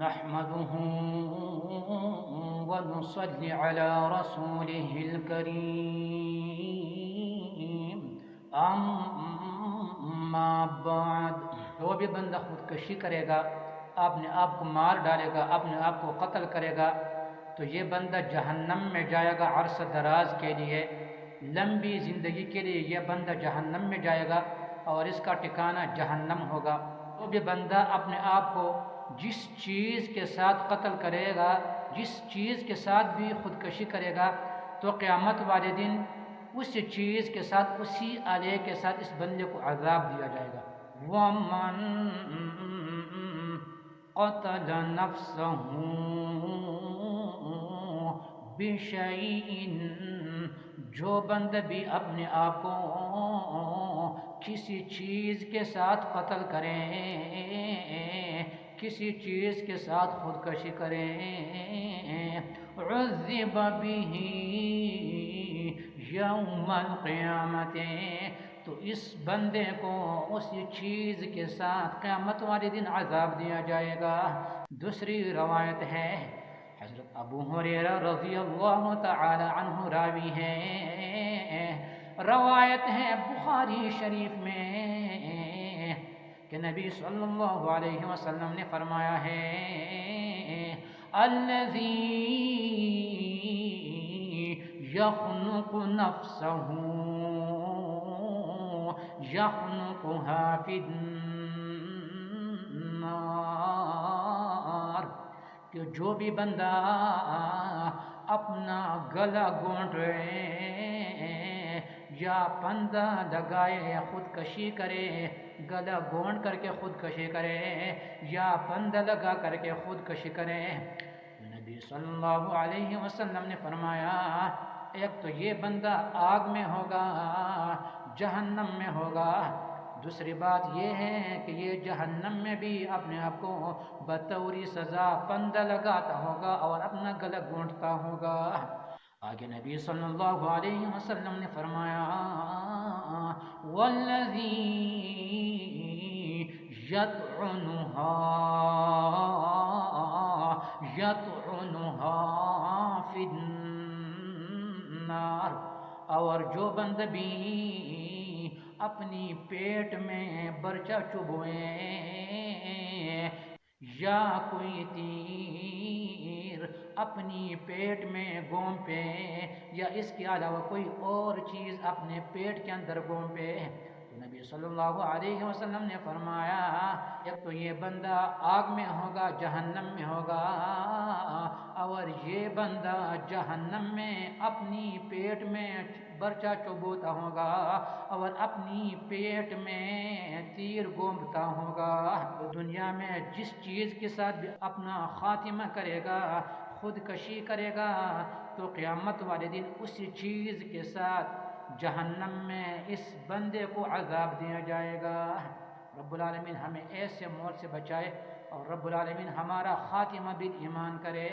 نحمده ونصلي على رسوله الكريم اما بعد جو بھی بندہ خودکشی کرے گا، اپنے آپ کو مار ڈالے گا، اپنے آپ کو قتل کرے گا، تو یہ بندہ جہنم میں جائے گا عرصہ دراز کے لیے، لمبی زندگی کے لیے یہ بندہ جہنم میں جائے گا اور اس کا ٹھکانہ جہنم ہوگا۔ جو بھی بندہ اپنے آپ کو جس چیز کے ساتھ قتل کرے گا، جس چیز کے ساتھ بھی خودکشی کرے گا، تو قیامت والے دن اس چیز کے ساتھ، اسی آلے کے ساتھ اس بندے کو عذاب دیا جائے گا۔ وَمَن قَتَلَ نَفْسَهُ بِشَيْءٍ، جو بندہ بھی اپنے آپ کو کسی چیز کے ساتھ قتل کریں، کسی چیز کے ساتھ خودکشی کریں، عُذِّبَ بِهِ یوم القیامت، تو اس بندے کو اسی چیز کے ساتھ قیامت والے دن عذاب دیا جائے گا۔ دوسری روایت ہے، حضرت ابو ہریرہ رضی اللہ تعالی عنہ راوی ہیں، روایت ہے بخاری شریف میں کہ نبی صلی اللہ علیہ وسلم نے فرمایا ہے، الذی یخنق نفسہ یخنقها فی النار، کہ جو بھی بندہ اپنا گلا گھونٹے یا پندہ لگائے، خودکشی کرے، گلا گھونٹ کر کے خودکشی کرے یا پندہ لگا کر کے خودکشی کرے، نبی صلی اللہ علیہ وسلم نے فرمایا، ایک تو یہ بندہ آگ میں ہوگا، جہنم میں ہوگا، دوسری بات یہ ہے کہ یہ جہنم میں بھی اپنے آپ کو بطور سزا پندہ لگاتا ہوگا اور اپنا گلا گھونٹتا ہوگا۔ آگے نبی صلی اللہ علیہ وسلم نے فرمایا، والذی یطعنها فی النار، اور جو بندہ بھی اپنی پیٹ میں برچہ چبھوئے یا کوئی تیر اپنی پیٹ میں گھونپے یا اس کے علاوہ کوئی اور چیز اپنے پیٹ کے اندر گھونپے، تو نبی صلی اللہ علیہ وسلم نے فرمایا، ایک تو یہ بندہ آگ میں ہوگا، جہنم میں ہوگا، اور یہ بندہ جہنم میں اپنی پیٹ میں برچہ چبوتا ہوگا اور اپنی پیٹ میں تیر گھونپتا ہوگا۔ دنیا میں جس چیز کے ساتھ بھی اپنا خاتمہ کرے گا، خودکشی کرے گا، تو قیامت والے دن اسی چیز کے ساتھ جہنم میں اس بندے کو عذاب دیا جائے گا۔ رب العالمین ہمیں ایسے موت سے بچائے اور رب العالمین ہمارا خاتمہ بالایمان کرے۔